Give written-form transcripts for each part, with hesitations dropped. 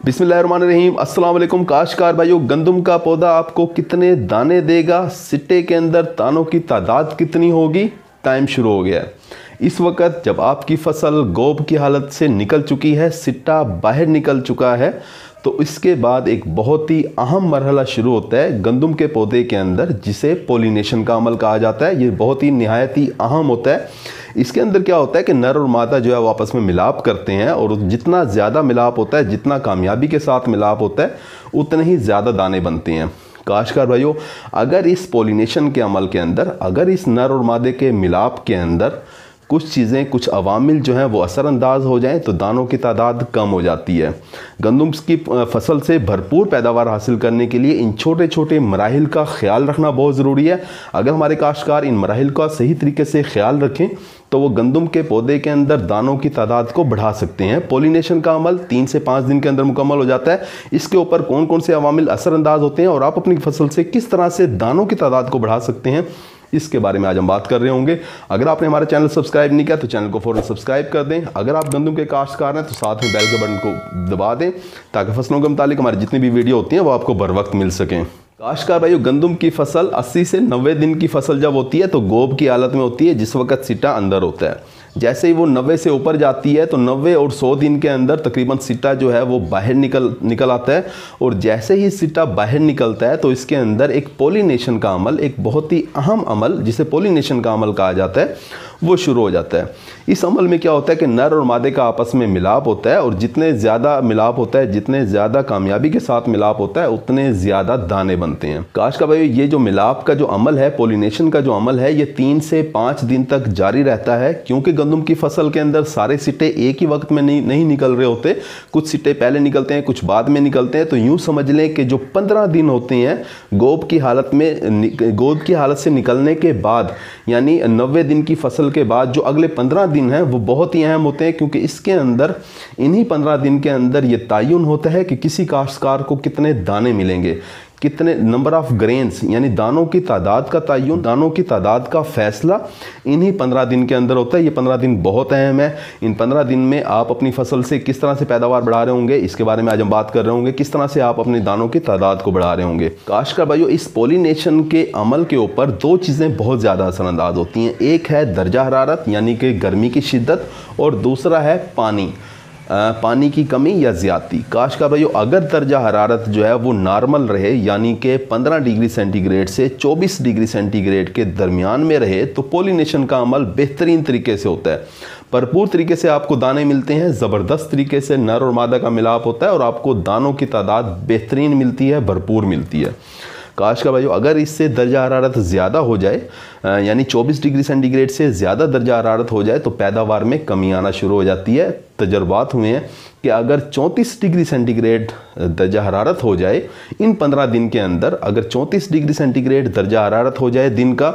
बिस्मिल्लाहिर्रहमानिर्रहीम। अस्सलाम वालेकुम काश्तकार भाइयों, गंदम का पौधा आपको कितने दाने देगा, सिट्टे के अंदर दानों की तादाद कितनी होगी, टाइम शुरू हो गया है। इस वक्त जब आपकी फसल गोब की हालत से निकल चुकी है, सिट्टा बाहर निकल चुका है, तो इसके बाद एक बहुत ही अहम मरहला शुरू होता है गंदम के पौधे के अंदर, जिसे पोलिनेशन का अमल कहा जाता है। ये बहुत ही निहायत ही अहम होता है। इसके अंदर क्या होता है कि नर और मादा जो है वो आपस में मिलाप करते हैं, और जितना ज़्यादा मिलाप होता है, जितना कामयाबी के साथ मिलाप होता है, उतने ही ज़्यादा दाने बनते हैं। काश्तकार भाइयों, अगर इस पोलिनेशन के अमल के अंदर, अगर इस नर और मादे के मिलाप के अंदर कुछ चीज़ें, कुछ अवामिल जो हैं वो असरअंदाज हो जाएं, तो दानों की तादाद कम हो जाती है। गंदम की फसल से भरपूर पैदावार हासिल करने के लिए इन छोटे छोटे मराहिल का ख्याल रखना बहुत ज़रूरी है। अगर हमारे काश्तकार इन मराहिल का सही तरीके से ख्याल रखें तो वो गंदम के पौधे के अंदर दानों की तादाद को बढ़ा सकते हैं। पोलिनेशन का अमल 3 से 5 दिन के अंदर मुकम्मल हो जाता है। इसके ऊपर कौन कौन से अवामिल असरअंदाज होते हैं और आप अपनी फसल से किस तरह से दानों की तादाद को बढ़ा सकते हैं, इसके बारे में आज हम बात कर रहे होंगे। अगर आपने हमारा चैनल सब्सक्राइब नहीं किया तो चैनल को फौरन सब्सक्राइब कर दें। अगर आप गंदम के काश्तकार हैं तो साथ में बेल के बटन को दबा दें, ताकि फसलों के मुतालिक हमारी जितनी भी वीडियो होती हैं वो आपको बर वक्त मिल सकें। काश्तकार भाइयों, गंदम की फसल 80 से 90 दिन की फसल जब होती है तो गोब की हालत में होती है, जिस वक्त सिट्टा अंदर होता है। जैसे ही वो 90 से ऊपर जाती है तो 90 और 100 दिन के अंदर तकरीबन सिट्टा जो है वो बाहर निकल आता है। और जैसे ही सिट्टा बाहर निकलता है तो इसके अंदर एक पोलिनेशन का अमल, एक बहुत ही अहम अमल जिसे पोलिनेशन का अमल कहा जाता है, वो शुरू हो जाता है। इस अमल में क्या होता है कि नर और मादे का आपस में मिलाप होता है, और जितने ज़्यादा मिलाप होता है, जितने ज़्यादा कामयाबी के साथ मिलाप होता है, उतने ज़्यादा दाने बनते हैं। काश्तकार भाई, ये जो मिलाप का जो अमल है, पोलिनेशन का जो अमल है, ये 3 से 5 दिन तक जारी रहता है। क्योंकि गंदम की फसल के अंदर सारे सिट्टे एक ही वक्त में नहीं निकल रहे होते, कुछ सिट्टे पहले निकलते हैं, कुछ बाद में निकलते हैं। तो यूँ समझ लें कि जो 15 दिन होते हैं गोब की हालत से निकलने के बाद, यानी 90 दिन की फसल के बाद जो अगले 15 दिन हैं वो बहुत ही अहम होते हैं। क्योंकि इसके अंदर, इन्हीं 15 दिन के अंदर ये तयन होता है कि किसी काश्तकार को कितने दाने मिलेंगे, कितने नंबर ऑफ ग्रेन्स, यानी दानों की तादाद का तयन, दानों की तादाद का फैसला इन्हीं 15 दिन के अंदर होता है। ये 15 दिन बहुत अहम है। इन 15 दिन में आप अपनी फसल से किस तरह से पैदावार बढ़ा रहे होंगे, इसके बारे में आज हम बात कर रहे होंगे। किस तरह से आप अपने दानों की तादाद को बढ़ा रहे होंगे। काश्तकार भाइयों, इस पोलिनेशन के अमल के ऊपर 2 चीज़ें बहुत ज़्यादा असरअंदाज होती हैं। एक है दर्जा हरारत, यानी कि गर्मी की शिद्दत, और दूसरा है पानी की कमी या ज़्यादती। काश्तकार भाइयों, अगर दर्जा हरारत जो है वो नॉर्मल रहे, यानी कि 15 डिग्री सेंटीग्रेड से 24 डिग्री सेंटीग्रेड के दरमियान में रहे, तो पोलिनेशन का अमल बेहतरीन तरीके से होता है। भरपूर तरीके से आपको दाने मिलते हैं, ज़बरदस्त तरीके से नर और मादा का मिलाप होता है, और आपको दानों की तादाद बेहतरीन मिलती है, भरपूर मिलती है। काश्तकार भाइयों, अगर इससे दर्जा हरारत ज़्यादा हो जाए, यानी 24 डिग्री सेंटीग्रेड से ज़्यादा दर्जा हरारत हो जाए, तो पैदावार में कमी आना शुरू हो जाती है। तजर्बात हुए हैं कि अगर 34 डिग्री सेंटीग्रेड दर्जा हरारत हो जाए इन 15 दिन के अंदर, अगर 34 डिग्री सेंटीग्रेड दर्जा हरारत हो जाए दिन का,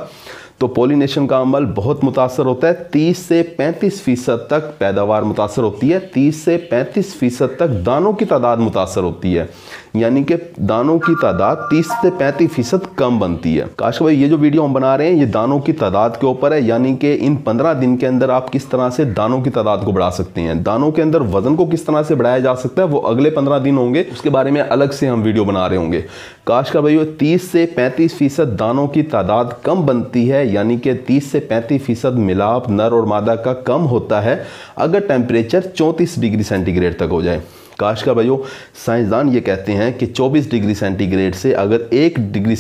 तो पोलिनेशन का अमल बहुत मुतासर होता है। 30 से 35% तक पैदावार मुतासर होती है। 30 से 35% तक दानों की तादाद मुतासर होती है, यानी कि दानों की तादाद 30 से 35% कम बनती है। काश भाई, ये जो वीडियो हम बना रहे हैं ये दानों की तादाद के ऊपर है, यानी कि इन 15 दिन के अंदर आप किस तरह से दानों की तादाद को बढ़ा सकते हैं, दानों के अंदर वजन को किस तरह से बढ़ाया जा सकता है, वो अगले 15 दिन होंगे, उसके बारे में अलग से हम वीडियो बना रहे होंगे। काश्तकार भाइयों, 30 से 35% दानों की तादाद कम बनती है, यानी कि 30 से 35% मिलाप नर और मादा का कम होता है अगर टेम्परेचर 34 डिग्री सेंटीग्रेड तक हो जाए। काश्तकार भाइयों, साइंसदान ये कहते हैं कि 24 डिग्री सेंटीग्रेड से अगर 1 डिग्री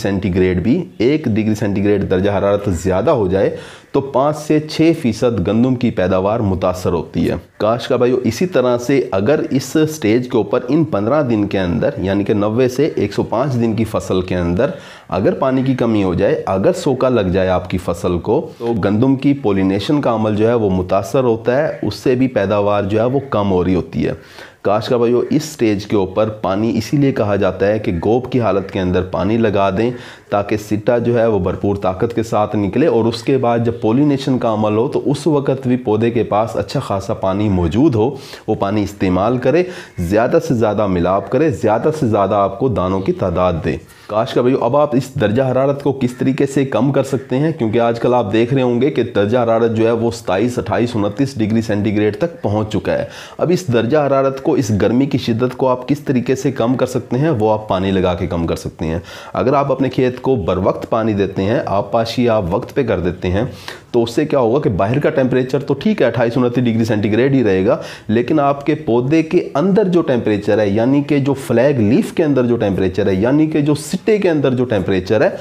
सेंटीग्रेड दर्जा हरारत ज़्यादा हो जाए तो 5 से 6% गंदम की पैदावार मुतासर होती है। काश्तकार भाइयों, इसी तरह से अगर इस स्टेज के ऊपर इन 15 दिन के अंदर, यानी कि 90 से 105 दिन की फसल के अंदर अगर पानी की कमी हो जाए, अगर सोका लग जाए आपकी फसल को, तो गंदम की पोलिनेशन का अमल जो है वो मुतासर होता है, उससे भी पैदावार जो है वो कम हो रही होती है। काश्तकार भाइयों, इस स्टेज के ऊपर पानी इसीलिए कहा जाता है कि गोब की हालत के अंदर पानी लगा दें, ताकि सिट्टा जो है वो भरपूर ताकत के साथ निकले, और उसके बाद जब पोलिनेशन का अमल हो तो उस वक्त भी पौधे के पास अच्छा खासा पानी मौजूद हो, वो पानी इस्तेमाल करे, ज़्यादा से ज़्यादा मिलाप करे, ज़्यादा से ज़्यादा आपको दानों की तादाद दे। काश्तकार भाइयों, अब आप इस दर्जा हरारत को किस तरीके से कम कर सकते हैं, क्योंकि आजकल आप देख रहे होंगे कि दर्जा हरारत जो है वो 27, 28, 29 डिग्री सेंटीग्रेड तक पहुंच चुका है। अब इस दर्जा हरारत को इस गर्मी की शिद्दत को आप किस तरीके से कम कर सकते हैं, वो आप पानी लगा के कम कर सकते हैं। अगर आप अपने खेत को बर वक्त पानी देते हैं, आबपाशी आप वक्त पे कर देते हैं, तो उससे क्या होगा कि बाहर का टेम्परेचर तो ठीक है 28-29 डिग्री सेंटीग्रेड ही रहेगा, लेकिन आपके पौधे के अंदर जो टेम्परेचर है, यानी कि जो फ्लैग लीफ के अंदर जो टेम्परेचर है, यानी कि जो सिट्टे के अंदर जो टेम्परेचर है,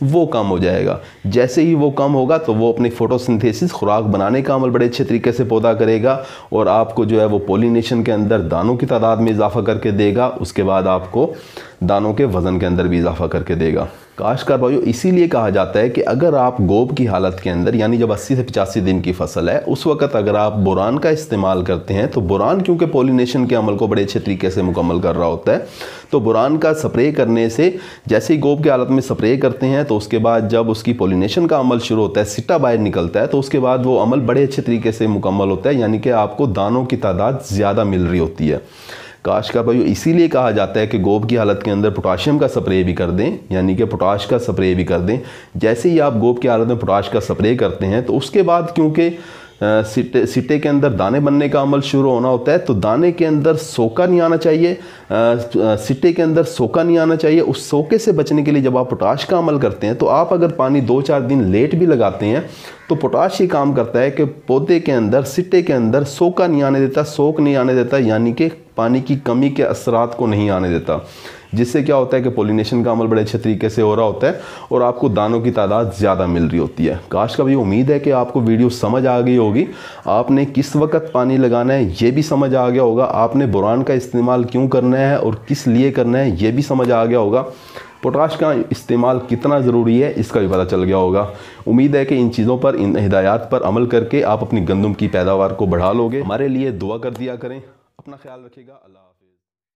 वो कम हो जाएगा। जैसे ही वो कम होगा तो वो अपनी फोटोसिंथेसिस, खुराक बनाने का अमल बड़े अच्छे तरीके से पौधा करेगा और आपको जो है वो पोलिनेशन के अंदर दानों की तादाद में इजाफा करके देगा। उसके बाद आपको दानों के वज़न के अंदर भी इजाफा करके देगा। काश्तकार भाइयों, इसीलिए कहा जाता है कि अगर आप गोब की हालत के अंदर, यानी जब 80 से 85 दिन की फसल है, उस वक्त अगर आप बोरान का इस्तेमाल करते हैं, तो बोरान क्योंकि पोलिनेशन के अमल को बड़े अच्छे तरीके से मुकम्मल कर रहा होता है, तो बोरान का स्प्रे करने से, जैसे ही गोब की हालत में स्प्रे करते हैं, तो उसके बाद जब उसकी पोलिनेशन का अमल शुरू होता है, सिट्टा बाहर निकलता है, तो उसके बाद वो अमल बड़े अच्छे तरीके से मुकम्मल होता है, यानी कि आपको दानों की तादाद ज़्यादा मिल रही होती है। काश्तकार भाइयों, इसीलिए कहा जाता है कि गोब की हालत के अंदर पोटाशियम का स्प्रे भी कर दें, यानी कि पोटाश का स्प्रे भी कर दें। जैसे ही आप गोब की हालत में पोटाश का स्प्रे करते हैं, तो उसके बाद क्योंकि सिट्टे के अंदर दाने बनने का अमल शुरू होना होता है, तो दाने के अंदर सोका नहीं आना चाहिए, सिट्टे के अंदर सोका नहीं आना चाहिए। उस सोके से बचने के लिए जब आप पोटाश का अमल करते हैं, तो आप अगर पानी 2-4 दिन लेट भी लगाते हैं, तो पोटाश ये काम करता है कि पौधे के अंदर, सिट्टे के अंदर सोका नहीं आने देता, सोक नहीं आने देता, यानी कि पानी की कमी के असरात को नहीं आने देता, जिससे क्या होता है कि पोलिनेशन का अमल बड़े अच्छे तरीके से हो रहा होता है और आपको दानों की तादाद ज़्यादा मिल रही होती है। काश्तकार भाई, उम्मीद है कि आपको वीडियो समझ आ गई होगी। आपने किस वक्त पानी लगाना है ये भी समझ आ गया होगा, आपने बोरान का इस्तेमाल क्यों करना है और किस लिए करना है ये भी समझ आ गया होगा, पोटाश का इस्तेमाल कितना ज़रूरी है इसका भी पता चल गया होगा। उम्मीद है कि इन चीज़ों पर, इन हिदायत पर अमल करके आप अपनी गंदम की पैदावार को बढ़ा लोगे। हमारे लिए दुआ कर दिया करें। अपना ख्याल रखिएगा। अल्लाह।